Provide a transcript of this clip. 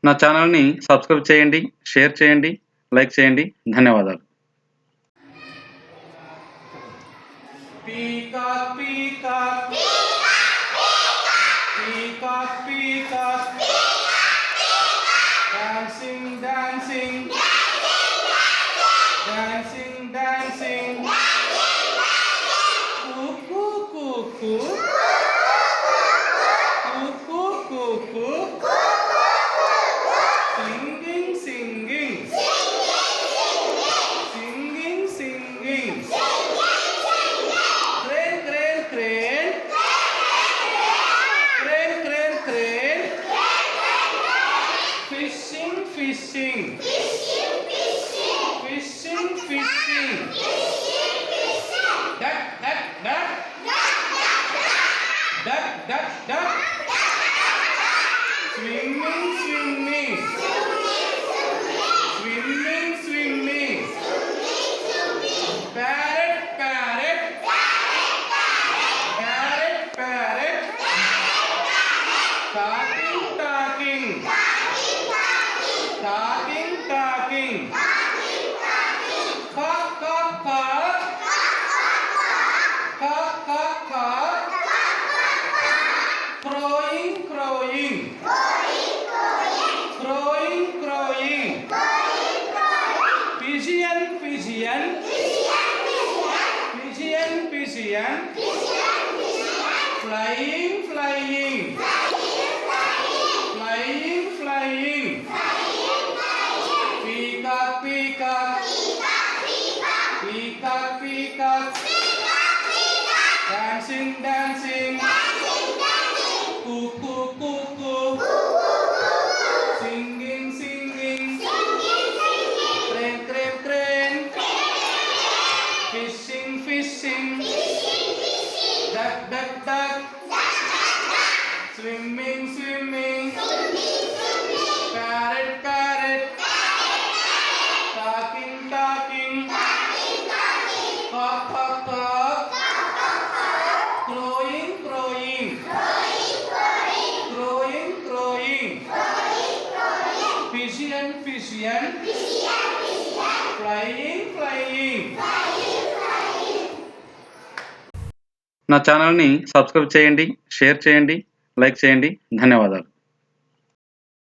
నా ఛానల్‌ని సబ్స్క్రైబ్ చేయండి, షేర్ చేయండి, లైక్ చేయండి. ధన్యవాదాలు. Peacock, peacock, peacock, peacock, dancing, dancing, dancing, dancing, cuckoo, cuckoo, cuckoo, cuckoo, singing, singing, singing, singing. Crane, crane, crane, crane, fishing, fishing, fishing, fishing, duck, duck, duck, duck, duck, duck, swimming, swimming, swimming, swimming, parrot, parrot, parrot, parrot, talking, talking, talking, talking, cock, cock, cock, cock, cock, cock, crowing, crowing, crowing, crowing, pigeon, pigeon, pigeon, pigeon, flying, flying, flying, flying, peacock, peacock, peacock, peacock, dancing, dancing, cuckoo, cuckoo, singing, singing, crane, crane, crane, fishing, fishing, duck, duck, duck, swimming, swimming, parrot, parrot, talking, talking, cock, cock, cock, crowing, crowing, crowing, crowing, pigeon, pigeon, flying, flying. నా ఛానల్‌ని subscribe చేయండి, share చేయండి, like చేయండి. ధన్యవాదాలు.